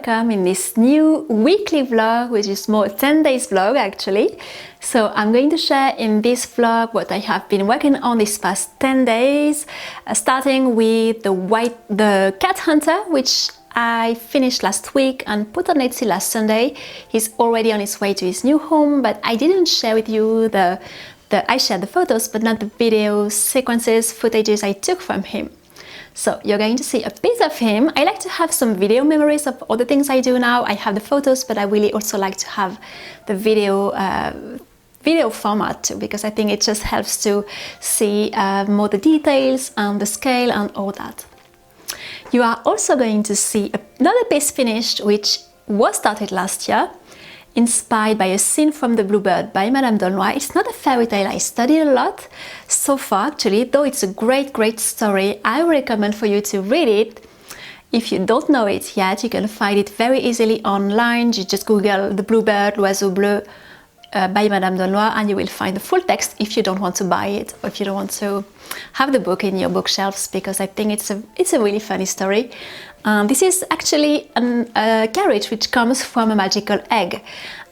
welcome in this new weekly vlog, which is more 10 days vlog actually. So I'm going to share in this vlog what I have been working on these past 10 days, starting with the cat hunter, which I finished last week and put on Etsy last Sunday. He's already on his way to his new home, but I didn't share with you I shared the photos, but not the video sequences, footages I took from him. So you're going to see a bit of him. I like to have some video memories of all the things I do now. I have the photos, but I really also like to have the video format too, because I think it just helps to see more the details and the scale and all that. You are also going to see another piece finished, which was started last year, inspired by a scene from The Bluebird by Madame d'Aulnoy. It's not a fairy tale I studied a lot so far actually, though it's a great story. I recommend for you to read it. If you don't know it yet, you can find it very easily online. You just Google The Bluebird, L'Oiseau Bleu by Madame d'Aulnoy and you will find the full text if you don't want to buy it or if you don't want to have the book in your bookshelves, because I think it's a really funny story. This is actually a carriage which comes from a magical egg,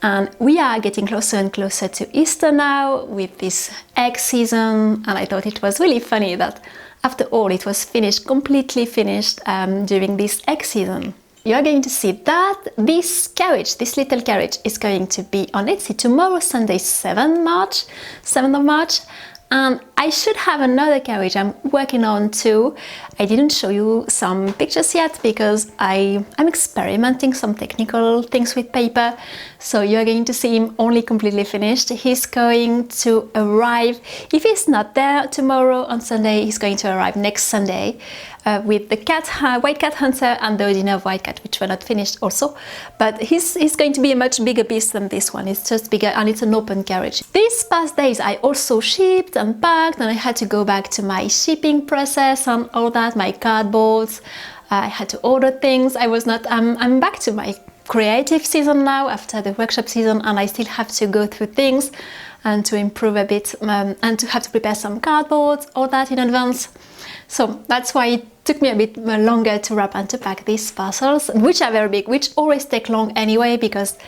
and we are getting closer and closer to Easter now with this egg season, and I thought it was really funny that after all it was completely finished during this egg season. You're going to see that this little carriage is going to be on Etsy tomorrow, Sunday, 7th of March. And I should have another carriage I'm working on too. I didn't show you some pictures yet because I'm experimenting some technical things with paper. So you're going to see him only completely finished. He's going to arrive, if he's not there tomorrow on Sunday, he's going to arrive next Sunday with the white cat hunter and the ordinary white cat, which were not finished also. But he's going to be a much bigger piece than this one. It's just bigger and it's an open carriage. These past days I also shipped and packed, and I had to go back to my shipping process and all that, my cardboards. I had to order things. I'm back to my creative season now after the workshop season, and I still have to go through things and to improve a bit and to have to prepare some cardboards, all that in advance. So that's why it took me a bit longer to wrap and to pack these parcels, which are very big, which always take long anyway because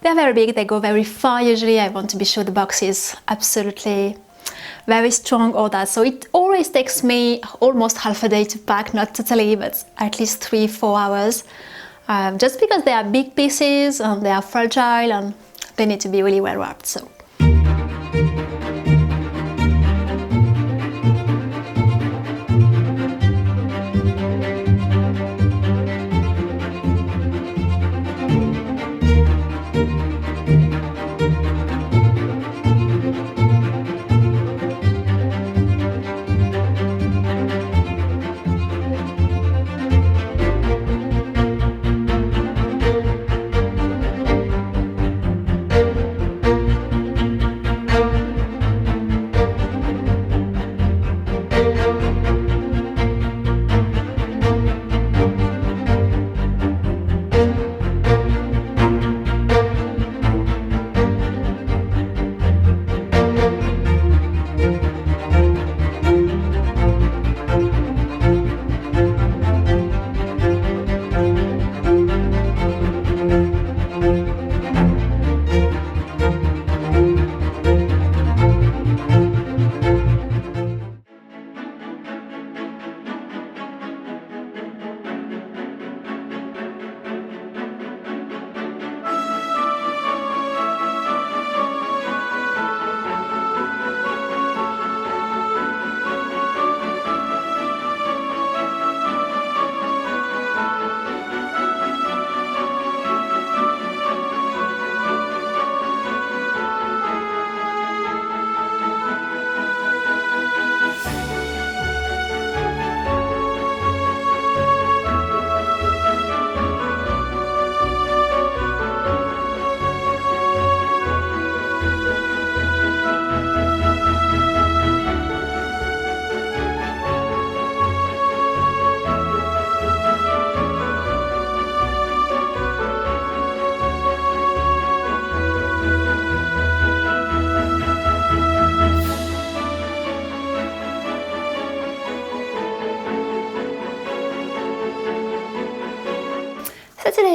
they're very big, they go very far usually. I want to be sure the box is absolutely very strong, all that. So it always takes me almost half a day to pack, not totally, but at least 3-4 hours. Just because they are big pieces and they are fragile and they need to be really well wrapped. So.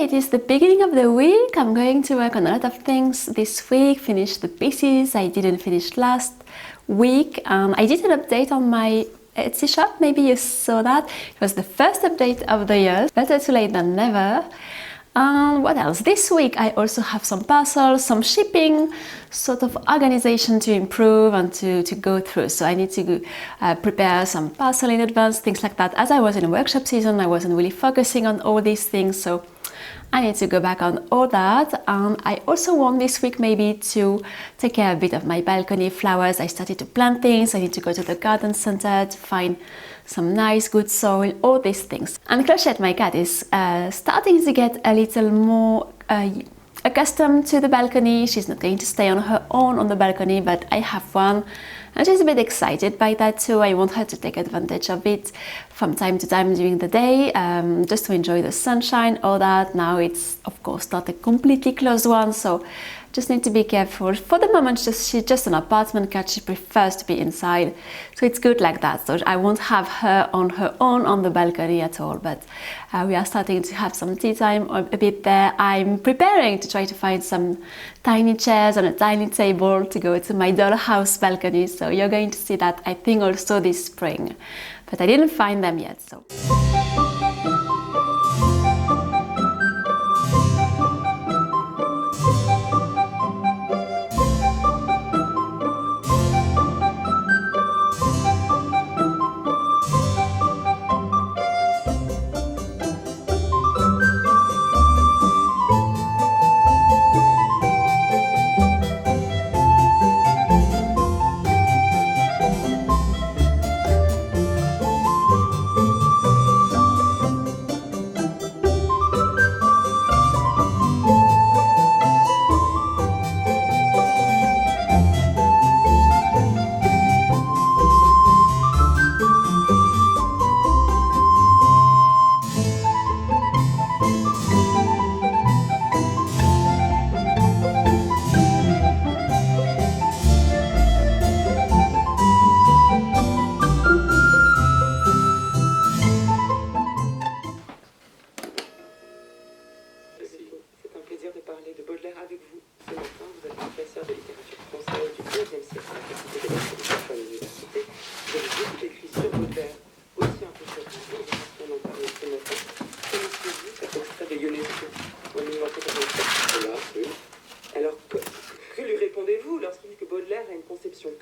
it is the beginning of the week. I'm going to work on a lot of things this week, finish the pieces I didn't finish last week. I did an update on my Etsy shop, maybe you saw that. It was the first update of the year, better too late than never. What else? This week I also have some parcels, some shipping, sort of organization to improve and to go through. So I need to prepare some parcel in advance, things like that. As I was in a workshop season, I wasn't really focusing on all these things, so I need to go back on all that. I also want this week maybe to take care a bit of my balcony flowers. I started to plant things. I need to go to the garden center to find some nice good soil, all these things. And Clochette, my cat, is starting to get a little more accustomed to the balcony. She's not going to stay on her own on the balcony, but I have one. And she's a bit excited by that too. I want her to take advantage of it from time to time during the day, just to enjoy the sunshine, all that. Now it's, of course, not a completely closed one, so just need to be careful. For the moment, she's just an apartment cat. She prefers to be inside, so it's good like that. So I won't have her on on the balcony at all, but we are starting to have some tea time a bit there. I'm preparing to try to find some tiny chairs and a tiny table to go to my dollhouse balcony, so you're going to see that, I think, also this spring, but I didn't find them yet. So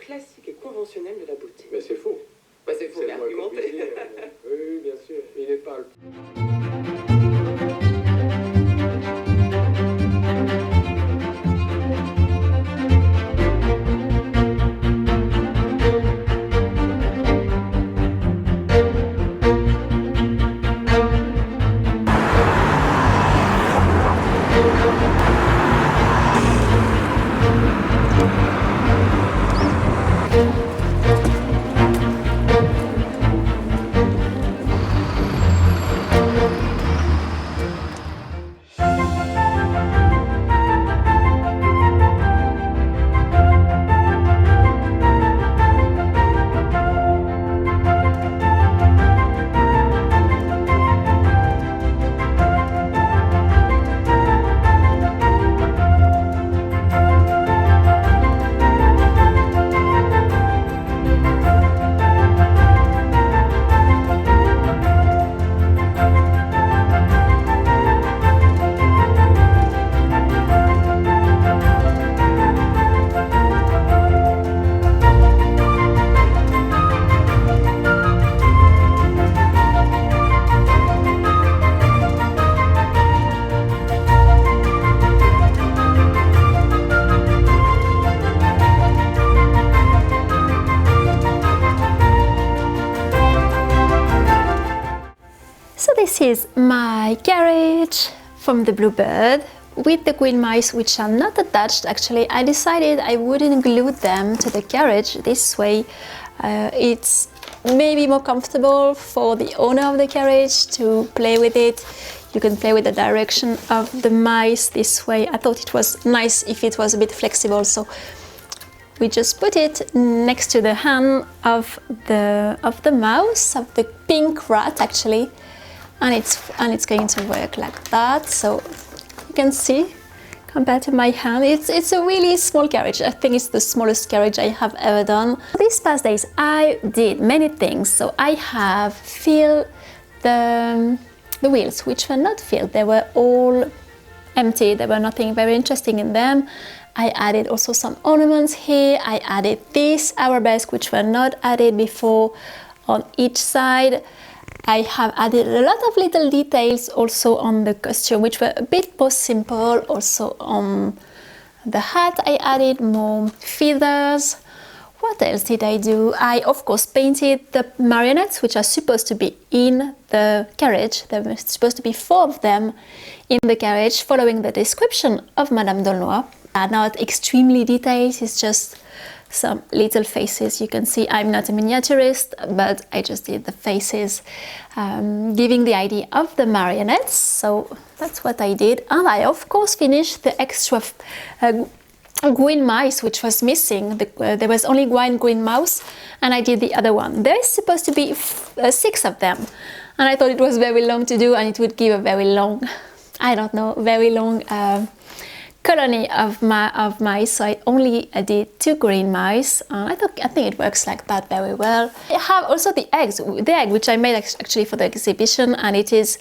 classique et conventionnelle de la beauté. Mais c'est faux. Bah c'est faux, mais argumenté. Oui, bien sûr. Il n'est pas... this is my carriage from the Bluebird with the queen mice, which are not attached. Actually, I decided I wouldn't glue them to the carriage. This way it's maybe more comfortable for the owner of the carriage to play with it. You can play with the direction of the mice this way. I thought it was nice if it was a bit flexible, so we just put it next to the hand of the mouse, of the pink rat actually. and it's going to work like that. So you can see, compared to my hand, it's a really small carriage. I think it's the smallest carriage I have ever done. These past days I did many things. So I have filled the wheels, which were not filled. They were all empty. There were nothing very interesting in them. I added also some ornaments here. I added this arabesque, which were not added before, on each side. I have added a lot of little details also on the costume, which were a bit more simple. Also on the hat I added more feathers. What else did I do? I of course painted the marionettes, which are supposed to be in the carriage. There were supposed to be 4 of them in the carriage, following the description of Madame d'Aulnoy. Are not extremely detailed, it's just some little faces. You can see I'm not a miniaturist, but I just did the faces, giving the idea of the marionettes. So that's what I did. And I of course finished the extra green mice, which was missing. There was only one green mouse, and I did the other one. There is supposed to be 6 of them, and I thought it was very long to do, and it would give a very long, I don't know, very long colony of mice. So I only did 2 green mice. I think it works like that very well. I have also the egg which I made actually for the exhibition, and it is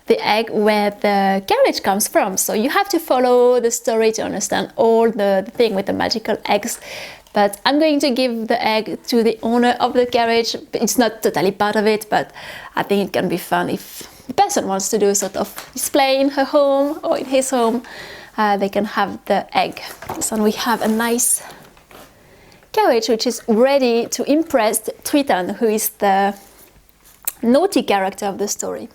the egg where the carriage comes from. So you have to follow the story to understand all the thing with the magical eggs. But I'm going to give the egg to the owner of the carriage. It's not totally part of it, but I think it can be fun if the person wants to do sort of display in her home or in his home. They can have the egg. So we have a nice carriage which is ready to impress Triton, who is the naughty character of the story.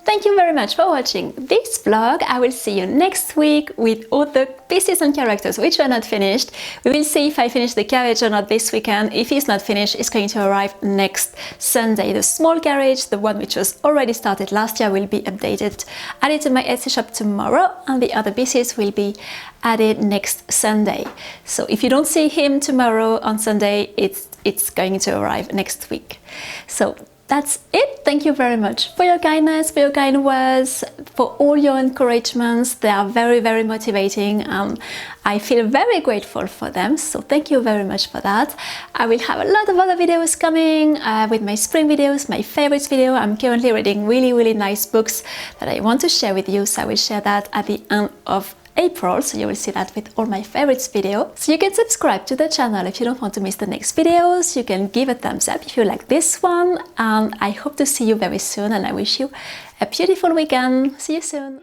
Thank you very much for watching this vlog. I will see you next week with all the pieces and characters which are not finished. We will see if I finish the carriage or not this weekend. If it's not finished, it's going to arrive next Sunday. The small carriage, the one which was already started last year, will be updated, added to my Etsy shop tomorrow, and the other pieces will be added next Sunday. So if you don't see him tomorrow on Sunday, it's going to arrive next week. So that's it. Thank you very much for your kindness, for your kind words, for all your encouragements. They are very, very motivating, and I feel very grateful for them. So thank you very much for that. I will have a lot of other videos coming with my spring videos, my favorites video. I'm currently reading really, really nice books that I want to share with you. So I will share that at the end of April, so you will see that with all my favorites video. So you can subscribe to the channel if you don't want to miss the next videos. You can give a thumbs up if you like this one, and I hope to see you very soon, and I wish you a beautiful weekend. See you soon.